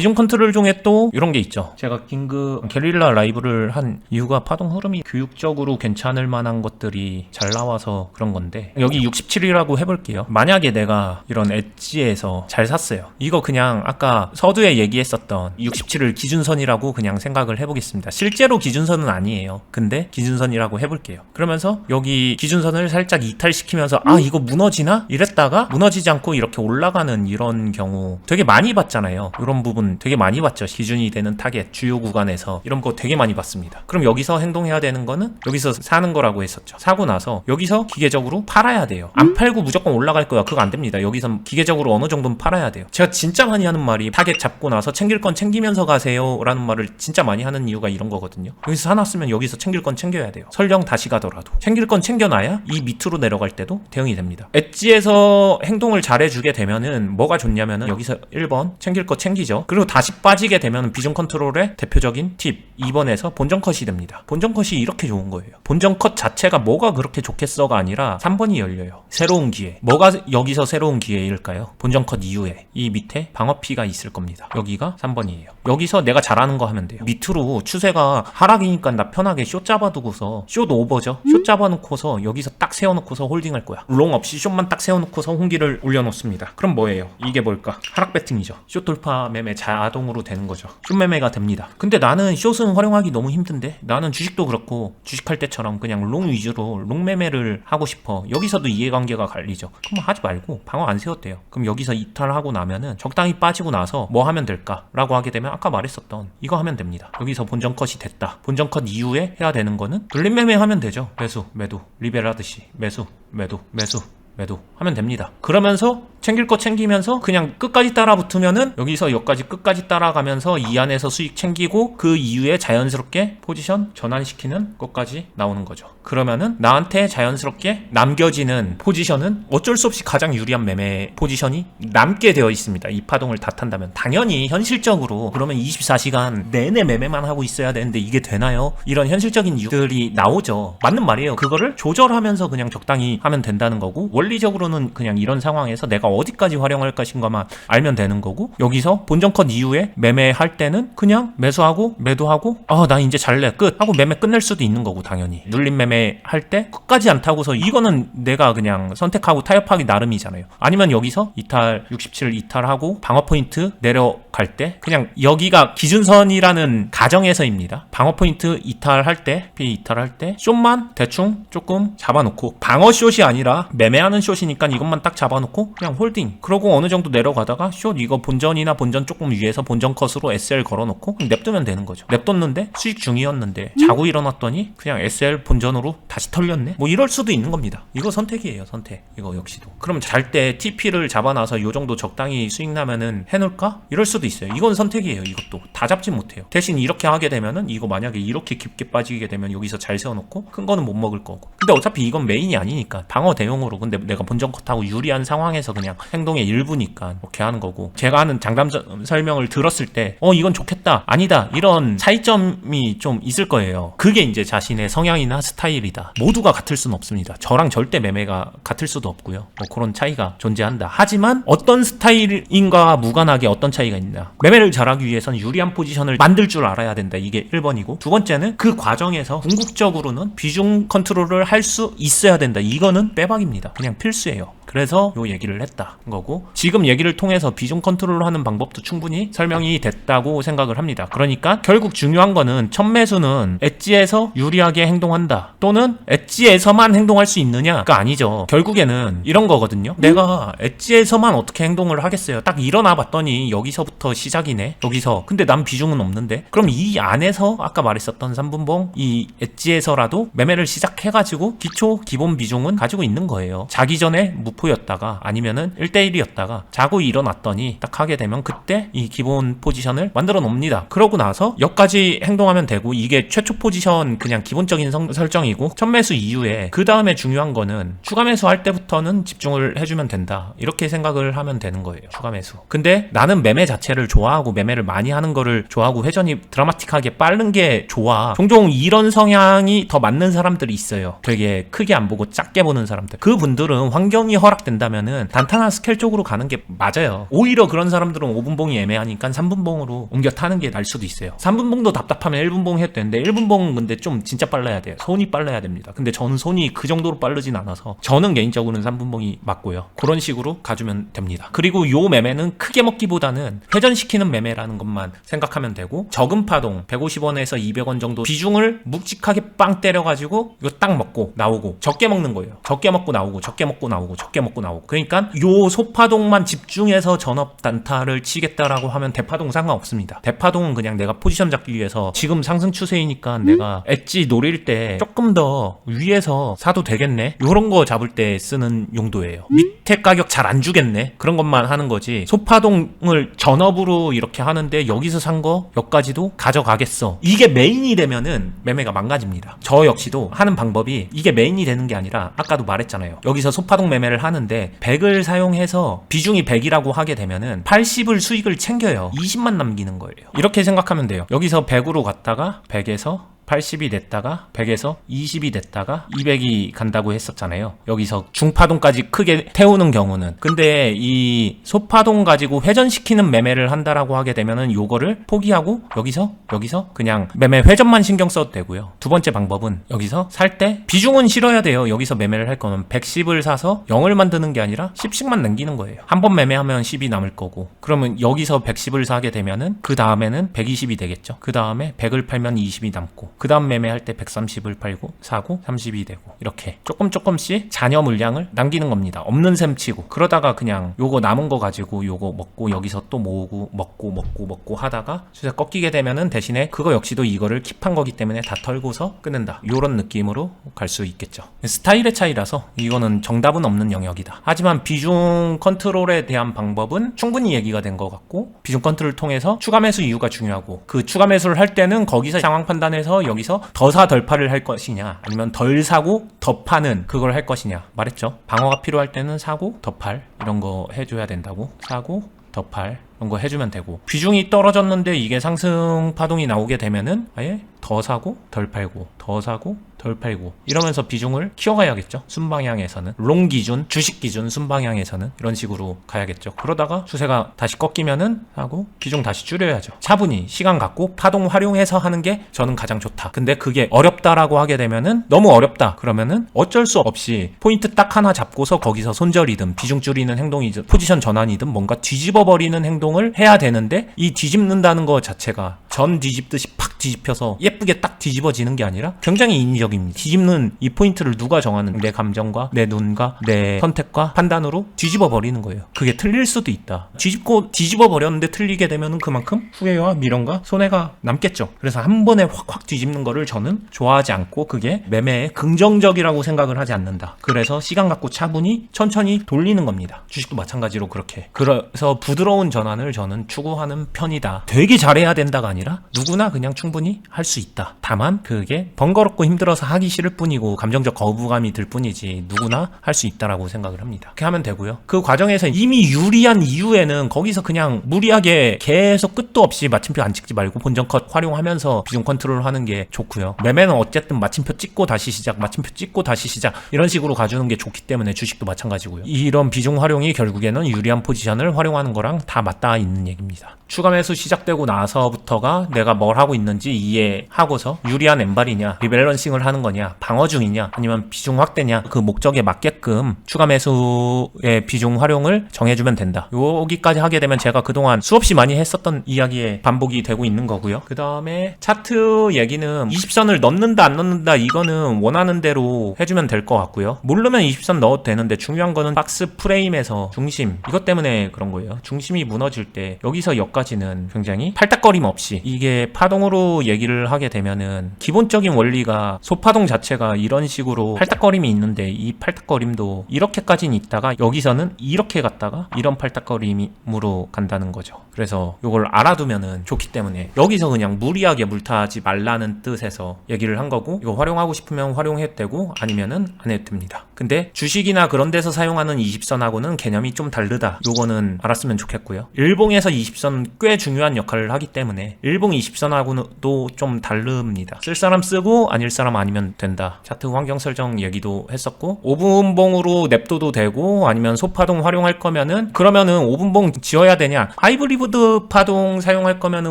비중 컨트롤 중에 또 이런 게 있죠. 제가 긴급 게릴라 라이브를 한 이유가 파동 흐름이 교육적으로 괜찮을 만한 것들이 잘 나와서 그런 건데, 여기 67이라고 해볼게요. 만약에 내가 이런 엣지에서 잘 샀어요. 이거 그냥 아까 서두에 얘기했었던 67을 기준선이라고 그냥 생각을 해보겠습니다. 실제로 기준선은 아니에요. 근데 기준선이라고 해볼게요. 그러면서 여기 기준선을 살짝 이탈시키면서 아 이거 무너지나? 이랬다가 무너지지 않고 이렇게 올라가는 이런 경우 되게 많이 봤잖아요. 이런 부분 되게 많이 봤죠. 기준이 되는 타겟 주요 구간에서 이런 거 되게 많이 봤습니다. 그럼 여기서 행동해야 되는 거는 여기서 사는 거라고 했었죠. 사고 나서 여기서 기계적으로 팔아야 돼요. 안 팔고 무조건 올라갈 거야. 그거 안 됩니다. 여기서 기계적으로 어느 정도는 팔아야 돼요. 제가 진짜 많이 하는 말이 타겟 잡고 나서 챙길 건 챙기면서 가세요 라는 말을 진짜 많이 하는 이유가 이런 거거든요. 여기서 사놨으면 여기서 챙길 건 챙겨야 돼요. 설령 다시 가더라도 챙길 건 챙겨놔야 이 밑으로 내려갈 때도 대응이 됩니다. 엣지에서 행동을 잘해주게 되면은 뭐가 좋냐면은 여기서 1번 챙길 거 챙기죠. 그리고 다시 빠지게 되면 비중 컨트롤의 대표적인 팁 2번에서 본전 컷이 됩니다. 본전 컷이 이렇게 좋은 거예요. 본전 컷 자체가 뭐가 그렇게 좋겠어가 아니라 3번이 열려요. 새로운 기회. 뭐가 여기서 새로운 기회일까요? 본전 컷 이후에 이 밑에 방어피가 있을 겁니다. 여기가 3번이에요. 여기서 내가 잘하는 거 하면 돼요. 밑으로 추세가 하락이니까 나 편하게 숏 잡아두고서 숏 오버죠. 숏 잡아놓고서 여기서 딱 세워놓고서 홀딩할 거야. 롱 없이 숏만 딱 세워놓고서 홍기를 올려놓습니다. 그럼 뭐예요? 이게 뭘까? 하락 배팅이죠. 숏 돌파 매매 자동으로 되는 거죠. 숏 매매가 됩니다. 근데 나는 숏은 활용하기 너무 힘든데, 나는 주식도 그렇고 주식할 때처럼 그냥 롱 위주로 롱 매매를 하고 싶어. 여기서도 이해관계가 갈리죠. 그럼 하지 말고 방어 안 세웠대요. 그럼 여기서 이탈하고 나면은 적당히 빠지고 나서 뭐 하면 될까? 라고 하게 되면 아까 말했었던 이거 하면 됩니다. 여기서 본전 컷이 됐다. 본전 컷 이후에 해야 되는 거는 돌림 매매 하면 되죠. 매수, 매도, 리벨 하듯이 매수, 매도, 매수, 매도 하면 됩니다. 그러면서 챙길 거 챙기면서 그냥 끝까지 따라 붙으면은 여기서 여기까지 끝까지 따라가면서 이 안에서 수익 챙기고 그 이후에 자연스럽게 포지션 전환시키는 것까지 나오는 거죠. 그러면은 나한테 자연스럽게 남겨지는 포지션은 어쩔 수 없이 가장 유리한 매매 포지션이 남게 되어 있습니다. 이 파동을 다 탄다면. 당연히 현실적으로 그러면 24시간 내내 매매만 하고 있어야 되는데 이게 되나요? 이런 현실적인 이유들이 나오죠. 맞는 말이에요. 그거를 조절하면서 그냥 적당히 하면 된다는 거고, 원리적으로는 그냥 이런 상황에서 내가 어디까지 활용할 것인가만 알면 되는 거고, 여기서 본전 컷 이후에 매매할 때는 그냥 매수하고 매도하고 나 이제 잘래 끝 하고 매매 끝낼 수도 있는 거고, 당연히 눌림 매매 할 때 끝까지 안 타고서 이거는 내가 그냥 선택하고 타협하기 나름이잖아요. 아니면 여기서 이탈 67 이탈하고 방어 포인트 내려갈 때 그냥 여기가 기준선이라는 가정에서입니다. 방어 포인트 이탈할 때 이탈할 때 숏만 대충 조금 잡아놓고, 방어 숏이 아니라 매매하는 숏이니까 이것만 딱 잡아놓고 그냥 홀딩. 그러고 어느 정도 내려가다가 숏 이거 본전이나 본전 조금 위에서 본전 컷으로 SL 걸어놓고 냅두면 되는 거죠. 냅뒀는데 수익 중이었는데 자고 일어났더니 그냥 SL 본전으로 다시 털렸네? 뭐 이럴 수도 있는 겁니다. 이거 선택이에요. 선택. 이거 역시도. 그럼 잘 때 TP를 잡아놔서 요 정도 적당히 수익 나면은 해놓을까? 이럴 수도 있어요. 이건 선택이에요. 이것도 다 잡지 못해요. 대신 이렇게 하게 되면은, 이거 만약에 이렇게 깊게 빠지게 되면 여기서 잘 세워놓고 큰 거는 못 먹을 거고, 근데 어차피 이건 메인이 아니니까 방어 대용으로, 근데 내가 본전 컷하고 유리한 상황에서 그냥 행동의 일부니까 이렇게 하는 거고, 제가 하는 장담 설명을 들었을 때 이건 좋겠다, 아니다, 이런 차이점이 좀 있을 거예요. 그게 이제 자신의 성향이나 스타일이다. 모두가 같을 수는 없습니다. 저랑 절대 매매가 같을 수도 없고요. 뭐 그런 차이가 존재한다. 하지만 어떤 스타일인가 무관하게 어떤 차이가 있냐, 매매를 잘하기 위해서는 유리한 포지션을 만들 줄 알아야 된다. 이게 1번이고, 두 번째는 그 과정에서 궁극적으로는 비중 컨트롤을 할 수 있어야 된다. 이거는 빼박입니다. 그냥 필수예요. 그래서 요 얘기를 했다 거고, 지금 얘기를 통해서 비중 컨트롤을 하는 방법도 충분히 설명이 됐다고 생각을 합니다. 그러니까 결국 중요한 거는 첫 매수는 엣지에서 유리하게 행동한다, 또는 엣지에서만 행동할 수 있느냐가 아니죠. 결국에는 이런 거거든요. 내가 엣지에서만 어떻게 행동을 하겠어요. 딱 일어나 봤더니 여기서부터 시작이네. 여기서 근데 난 비중은 없는데, 그럼 이 안에서 아까 말했었던 3분봉 이 엣지에서라도 매매를 시작해가지고 기초 기본 비중은 가지고 있는 거예요. 자기 전에 무포였다가 아니면은 1대1이었다가 자고 일어났더니 딱 하게 되면 그때 이 기본 포지션을 만들어 놓는 납니다. 그러고 나서 여기까지 행동하면 되고, 이게 최초 포지션 그냥 기본적인 설정이고, 첫 매수 이후에 그 다음에 중요한 거는 추가 매수 할 때부터는 집중을 해주면 된다, 이렇게 생각을 하면 되는 거예요. 추가 매수. 근데 나는 매매 자체를 좋아하고 매매를 많이 하는 거를 좋아하고 회전이 드라마틱하게 빠른 게 좋아. 종종 이런 성향이 더 맞는 사람들이 있어요. 되게 크게 안 보고 작게 보는 사람들. 그분들은 환경이 허락된다면은 단타나 스케일 쪽으로 가는 게 맞아요. 오히려 그런 사람들은 5분봉이 애매하니까 3분봉으로 옮겨 타는 게 날 수도 있어요. 3분봉도 답답하면 1분봉 해도 되는데 1분봉은 근데 좀 진짜 빨라야 돼요. 손이 빨라야 됩니다. 근데 저는 손이 그 정도로 빠르진 않아서 저는 개인적으로는 3분봉이 맞고요. 그런 식으로 가주면 됩니다. 그리고 요 매매는 크게 먹기보다는 회전시키는 매매라는 것만 생각하면 되고, 적은 파동 150원에서 200원 정도 비중을 묵직하게 빵 때려가지고 이거 딱 먹고 나오고, 적게 먹는 거예요. 적게 먹고 나오고 적게 먹고 나오고 적게 먹고 나오고. 그러니까 요 소파동만 집중해서 전업 단타를 치겠다라고 하면 대파동 상관없습니다. 대파동은 그냥 내가 포지션 잡기 위해서 지금 상승 추세이니까 내가 엣지 노릴 때 조금 더 위에서 사도 되겠네, 요런 거 잡을 때 쓰는 용도예요. 밑에 가격 잘 안 주겠네, 그런 것만 하는 거지. 소파동을 전업으로 이렇게 하는데 여기서 산 거 여기까지도 가져가겠어, 이게 메인이 되면은 매매가 망가집니다. 저 역시도 하는 방법이 이게 메인이 되는 게 아니라, 아까도 말했잖아요. 여기서 소파동 매매를 하는데 100을 사용해서 비중이 100이라고 하게 되면은 80을 수익을 챙겨요. 20만 남기는 거예요. 이렇게 생각하면 돼요. 여기서 100으로 갔다가 100에서 80이 됐다가 100에서 20이 됐다가 200이 간다고 했었잖아요. 여기서 중파동까지 크게 태우는 경우는. 근데 이 소파동 가지고 회전시키는 매매를 한다라고 하게 되면은 요거를 포기하고 여기서 그냥 매매 회전만 신경 써도 되고요. 두 번째 방법은 여기서 살 때 비중은 실어야 돼요. 여기서 매매를 할 거면 110을 사서 0을 만드는 게 아니라 10씩만 남기는 거예요. 한 번 매매하면 10이 남을 거고, 그러면 여기서 110을 사게 되면은 그 다음에는 120이 되겠죠. 그 다음에 100을 팔면 20이 남고, 그 다음 매매할 때 130을 팔고 사고 30이 되고, 이렇게 조금씩 잔여 물량을 남기는 겁니다. 없는 셈 치고. 그러다가 그냥 요거 남은 거 가지고 요거 먹고 여기서 또 모으고 먹고 하다가 수세 꺾이게 되면은 대신에 그거 역시도 이거를 킵한 거기 때문에 다 털고서 끊는다, 요런 느낌으로 갈 수 있겠죠. 스타일의 차이라서 이거는 정답은 없는 영역이다. 하지만 비중 컨트롤에 대한 방법은 충분히 얘기가 된 것 같고, 비중 컨트롤을 통해서 추가 매수 이유가 중요하고, 그 추가 매수를 할 때는 거기서 상황 판단해서 여기서 더 사 덜 팔을 할 것이냐, 아니면 덜 사고 더 파는 그걸 할 것이냐 말했죠. 방어가 필요할 때는 사고 더 팔, 이런 거 해줘야 된다고. 사고 더 팔, 이런 거 해주면 되고, 비중이 떨어졌는데 이게 상승 파동이 나오게 되면은 아예 더 사고 덜 팔고 더 사고 덜 팔고 이러면서 비중을 키워가야겠죠. 순방향에서는, 롱 기준, 주식 기준 순방향에서는 이런 식으로 가야겠죠. 그러다가 추세가 다시 꺾이면은 하고 비중 다시 줄여야죠. 차분히 시간 갖고 파동 활용해서 하는 게 저는 가장 좋다. 근데 그게 어렵다라고 하게 되면은, 너무 어렵다 그러면은 어쩔 수 없이 포인트 딱 하나 잡고서 거기서 손절이든 비중 줄이는 행동이든 포지션 전환이든 뭔가 뒤집어 버리는 행동을 해야 되는데, 이 뒤집는다는 거 자체가 전 뒤집듯이 팍 뒤집혀서 예쁘게 딱 뒤집어지는 게 아니라 굉장히 인위적입니다. 뒤집는 이 포인트를 누가 정하는, 내 감정과 내 눈과 내 선택과 판단으로 뒤집어 버리는 거예요. 그게 틀릴 수도 있다. 뒤집어 버렸는데 틀리게 되면은 그만큼 후회와 미련과 손해가 남겠죠. 그래서 한 번에 확 뒤집는 거를 저는 좋아하지 않고, 그게 매매에 긍정적이라고 생각을 하지 않는다. 그래서 시간 갖고 차분히 천천히 돌리는 겁니다. 주식도 마찬가지로 그렇게. 그래서 부드러운 전환을 저는 추구하는 편이다. 되게 잘해야 된다가 아니라 누구나 그냥 충분히 할 수 있다. 다만 그게 번거롭고 힘들어서 하기 싫을 뿐이고 감정적 거부감이 들 뿐이지 누구나 할 수 있다라고 생각을 합니다. 그렇게 하면 되고요. 그 과정에서 이미 유리한 이후에는 거기서 그냥 무리하게 계속 끝도 없이 마침표 안 찍지 말고 본전 컷 활용하면서 비중 컨트롤 하는 게 좋고요. 매매는 어쨌든 마침표 찍고 다시 시작, 마침표 찍고 다시 시작, 이런 식으로 가주는 게 좋기 때문에 주식도 마찬가지고요. 이런 비중 활용이 결국에는 유리한 포지션을 활용하는 거랑 다 맞닿아 있는 얘기입니다. 추가 매수 시작되고 나서부터가 내가 뭘 하고 있는지 이해하고서 유리한 엠발이냐, 리밸런싱을 하는 거냐, 방어 중이냐, 아니면 비중 확대냐, 그 목적에 맞게끔 추가 매수의 비중 활용을 정해주면 된다. 여기까지 하게 되면 제가 그동안 수없이 많이 했었던 이야기에 반복이 되고 있는 거고요. 그 다음에 차트 얘기는 20선을 넣는다 안 넣는다 이거는 원하는 대로 해주면 될 것 같고요. 모르면 20선 넣어도 되는데 중요한 거는 박스 프레임에서 중심, 이것 때문에 그런 거예요. 중심이 무너질 때 여기서 여기까지는 굉장히 팔딱거림 없이, 이게 파동으로 차트로 얘기를 하게 되면은 기본적인 원리가 소파동 자체가 이런 식으로 팔딱거림이 있는데 이 팔딱거림도 이렇게까지는 있다가 여기서는 이렇게 갔다가 이런 팔딱거림으로 간다는 거죠. 그래서 이걸 알아두면은 좋기 때문에 여기서 그냥 무리하게 물타지 말라는 뜻에서 얘기를 한 거고, 이거 활용하고 싶으면 활용해도 되고 아니면은 안 해도 됩니다. 근데 주식이나 그런 데서 사용하는 20선하고는 개념이 좀 다르다, 요거는 알았으면 좋겠고요. 일봉에서 20선 꽤 중요한 역할을 하기 때문에 일봉 20선하고도 좀 다릅니다. 쓸 사람 쓰고 아닐 사람 아니면 된다. 차트 환경 설정 얘기도 했었고, 5분봉으로 냅둬도 되고 아니면 소파동 활용할 거면은 그러면은 5분봉 지어야 되냐, 하이브리드 파동 사용할 거면은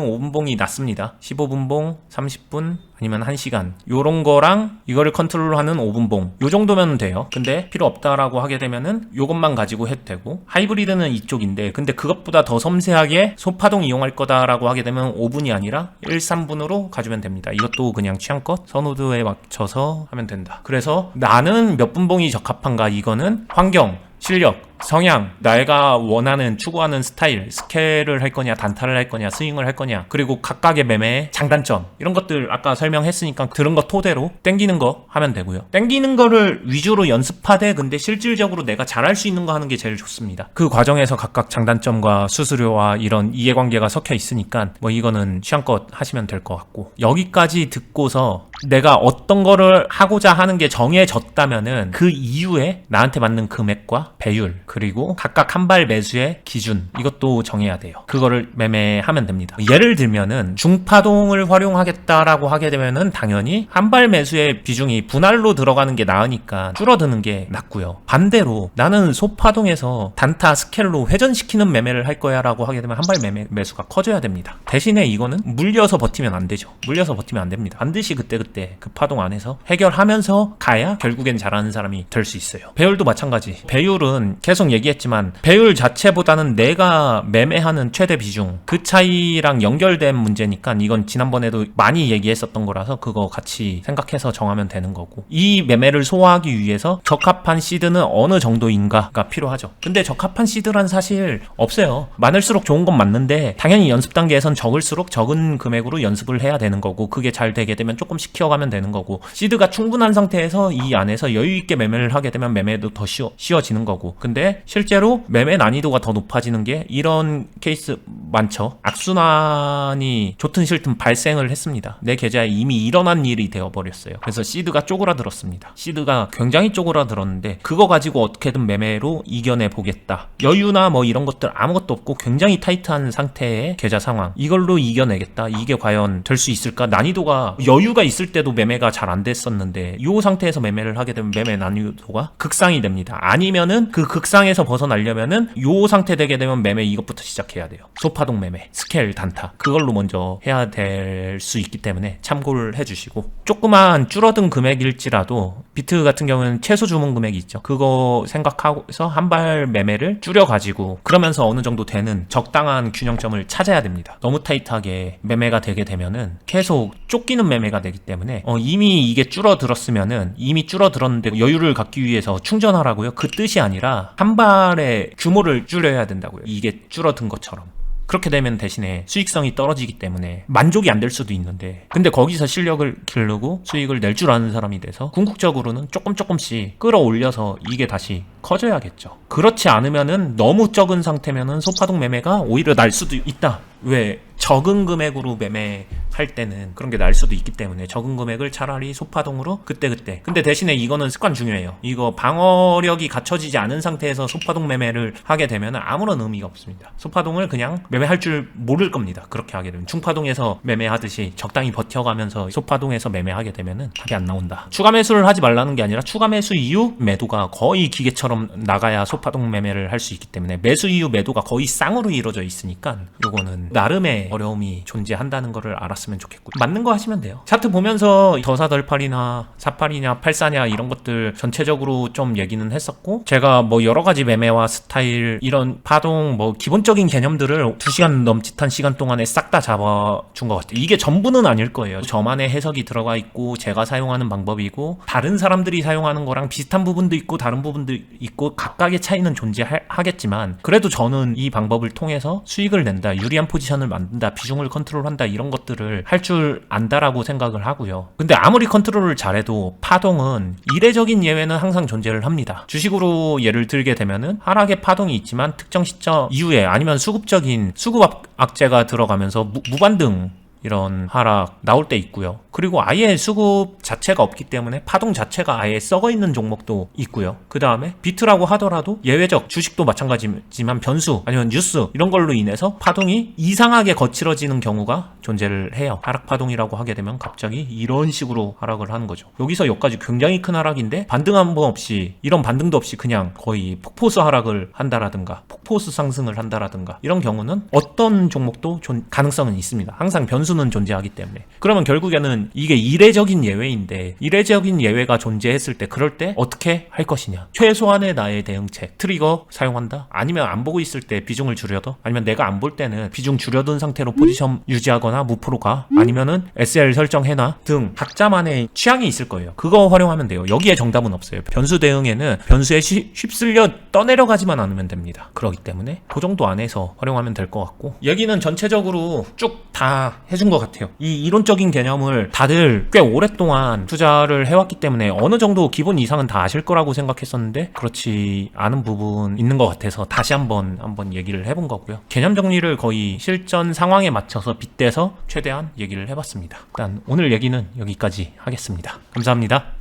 5분봉이 낫습니다. 15분봉, 30분 아니면 1시간 요런 거랑 이거를 컨트롤하는 5분봉 요 정도면 돼요. 근데 필요 없다라고 하게 되면은 요것만 가지고 해도 되고, 하이브리드는 이쪽인데 근데 그것보다 더 섬세하게 소파동 이용할 거다라고 하게 되면 5분이 아니라 1, 3분으로 가주면 됩니다. 이것도 그냥 취향껏 선호도에 맞춰서 하면 된다. 그래서 나는 몇 분봉이 적합한가, 이거는 환경, 실력, 성향, 내가 원하는 추구하는 스타일, 스케일을 할 거냐, 단타를 할 거냐, 스윙을 할 거냐, 그리고 각각의 매매의 장단점, 이런 것들 아까 설명했으니까 들은 거 토대로 땡기는 거 하면 되고요. 땡기는 거를 위주로 연습하되 근데 실질적으로 내가 잘할 수 있는 거 하는 게 제일 좋습니다. 그 과정에서 각각 장단점과 수수료와 이런 이해관계가 섞여 있으니까 뭐 이거는 취향껏 하시면 될 것 같고, 여기까지 듣고서 내가 어떤 거를 하고자 하는 게 정해졌다면은 그 이후에 나한테 맞는 금액과 배율, 그리고 각각 한 발 매수의 기준, 이것도 정해야 돼요. 그거를 매매하면 됩니다. 예를 들면은 중파동을 활용하겠다라고 하게 되면은 당연히 한 발 매수의 비중이 분할로 들어가는 게 나으니까 줄어드는 게 낫고요. 반대로 나는 소파동에서 단타 스케일로 회전시키는 매매를 할 거야 라고 하게 되면 한 발 매수가 커져야 됩니다. 대신에 이거는 물려서 버티면 안 되죠. 물려서 버티면 안 됩니다. 반드시 그때그때 그 파동 안에서 해결하면서 가야 결국엔 잘하는 사람이 될 수 있어요. 배율도 마찬가지. 배율은 계속 얘기했지만 배율 자체보다는 내가 매매하는 최대 비중, 그 차이랑 연결된 문제니까 이건 지난번에도 많이 얘기했었던 거라서 그거 같이 생각해서 정하면 되는 거고, 이 매매를 소화하기 위해서 적합한 시드는 어느 정도인가가 필요하죠. 근데 적합한 시드란 사실 없어요. 많을수록 좋은 건 맞는데 당연히 연습 단계에선 적을수록 적은 금액으로 연습을 해야 되는 거고, 그게 잘 되게 되면 조금씩 키워가면 되는 거고, 시드가 충분한 상태에서 이 안에서 여유있게 매매를 하게 되면 매매도 더 쉬워지는 거고. 근데 실제로 매매 난이도가 더 높아지는 게 이런 케이스 많죠. 악순환이 좋든 싫든 발생을 했습니다. 내 계좌에 이미 일어난 일이 되어버렸어요. 그래서 시드가 쪼그라들었습니다. 시드가 굉장히 쪼그라들었는데 그거 가지고 어떻게든 매매로 이겨내 보겠다. 여유나 뭐 이런 것들 아무것도 없고 굉장히 타이트한 상태의 계좌 상황, 이걸로 이겨내겠다. 이게 과연 될 수 있을까? 난이도가, 여유가 있을 때도 매매가 잘 안 됐었는데 이 상태에서 매매를 하게 되면 매매 난이도가 극상이 됩니다. 아니면은 그 극상에서 벗어나려면은 이 상태 되게 되면 매매 이것부터 시작해야 돼요. 소파동 매매, 스케일 단타, 그걸로 먼저 해야 될 수 있기 때문에 참고를 해주시고, 조그만 줄어든 금액일지라도 비트 같은 경우는 최소 주문 금액이 있죠. 그거 생각하고서 한 발 매매를 줄여가지고 그러면서 어느 정도 되는 적당한 균형점을 찾아야 됩니다. 너무 타이트하게 매매가 되게 되면은 계속 쫓기는 매매가 되기 때문에 이미 이게 줄어들었으면은 이미 줄어들었는데 여유를 갖기 위해서 충전하라고요? 그 뜻이 아니라 한 발의 규모를 줄여야 된다고요. 이게 줄어든 것처럼. 그렇게 되면 대신에 수익성이 떨어지기 때문에 만족이 안 될 수도 있는데, 근데 거기서 실력을 기르고 수익을 낼 줄 아는 사람이 돼서 궁극적으로는 조금씩 끌어올려서 이게 다시 커져야겠죠. 그렇지 않으면은 너무 적은 상태면은 소파동 매매가 오히려 날 수도 있다. 왜? 적은 금액으로 매매할 때는 그런 게 날 수도 있기 때문에 적은 금액을 차라리 소파동으로 그때. 근데 대신에 이거는 습관 중요해요. 이거 방어력이 갖춰지지 않은 상태에서 소파동 매매를 하게 되면 아무런 의미가 없습니다. 소파동을 그냥 매매할 줄 모를 겁니다. 그렇게 하게 되면 중파동에서 매매하듯이 적당히 버텨가면서 소파동에서 매매하게 되면은 답이 안 나온다. 추가 매수를 하지 말라는 게 아니라 추가 매수 이후 매도가 거의 기계처럼 나가야 소파동 매매를 할 수 있기 때문에 매수 이후 매도가 거의 쌍으로 이루어져 있으니까 요거는 나름의 어려움이 존재한다는 거를 알았으면 좋겠고, 맞는 거 하시면 돼요. 차트 보면서 더사덜팔이나 48이냐 84냐 이런 것들 전체적으로 좀 얘기는 했었고, 제가 뭐 여러 가지 매매와 스타일, 이런 파동 뭐 기본적인 개념들을 2시간 넘짓한 시간 동안에 싹 다 잡아준 것 같아요. 이게 전부는 아닐 거예요. 저만의 해석이 들어가 있고 제가 사용하는 방법이고 다른 사람들이 사용하는 거랑 비슷한 부분도 있고 다른 부분도 있고 각각의 차이는 존재하겠지만, 그래도 저는 이 방법을 통해서 수익을 낸다, 유리한 포지션을 만든다, 비중을 컨트롤한다, 이런 것들을 컨트롤을 할 줄 안다라고 생각을 하고요. 근데 아무리 컨트롤을 잘해도 파동은 이례적인 예외는 항상 존재를 합니다. 주식으로 예를 들게 되면은 하락의 파동이 있지만 특정 시점 이후에 아니면 수급적인 수급 악재가 들어가면서 무반등 이런 하락 나올 때 있고요. 그리고 아예 수급 자체가 없기 때문에 파동 자체가 아예 썩어 있는 종목도 있고요. 그 다음에 비트라고 하더라도 예외적, 주식도 마찬가지지만 변수 아니면 뉴스 이런 걸로 인해서 파동이 이상하게 거칠어지는 경우가 존재를 해요. 하락 파동이라고 하게 되면 갑자기 이런 식으로 하락을 하는 거죠. 여기서 여기까지 굉장히 큰 하락인데 반등 한 번 없이, 이런 반등도 없이 그냥 거의 폭포수 하락을 한다라든가 폭포수 상승을 한다라든가 이런 경우는 어떤 종목도 가능성은 있습니다. 항상 변수는 존재하기 때문에. 그러면 결국에는 이게 이례적인 예외인데, 이례적인 예외가 존재했을 때 그럴 때 어떻게 할 것이냐, 최소한의 나의 대응책, 트리거 사용한다, 아니면 안 보고 있을 때 비중을 줄여둬, 아니면 내가 안 볼 때는 비중 줄여둔 상태로 포지션 유지하거나 무프로 가, 아니면은 SL 설정해놔 등 각자만의 취향이 있을 거예요. 그거 활용하면 돼요. 여기에 정답은 없어요. 변수 대응에는 변수에 휩쓸려 떠내려가지만 않으면 됩니다. 그렇기 때문에 그 정도 안에서 활용하면 될 것 같고, 여기는 전체적으로 쭉 다 해준 것 같아요. 이 이론적인 개념을 다들 꽤 오랫동안 투자를 해왔기 때문에 어느 정도 기본 이상은 다 아실 거라고 생각했었는데 그렇지 않은 부분 있는 것 같아서 다시 한번 얘기를 해본 거고요. 개념 정리를 거의 실전 상황에 맞춰서 빗대서 최대한 얘기를 해봤습니다. 일단 오늘 얘기는 여기까지 하겠습니다. 감사합니다.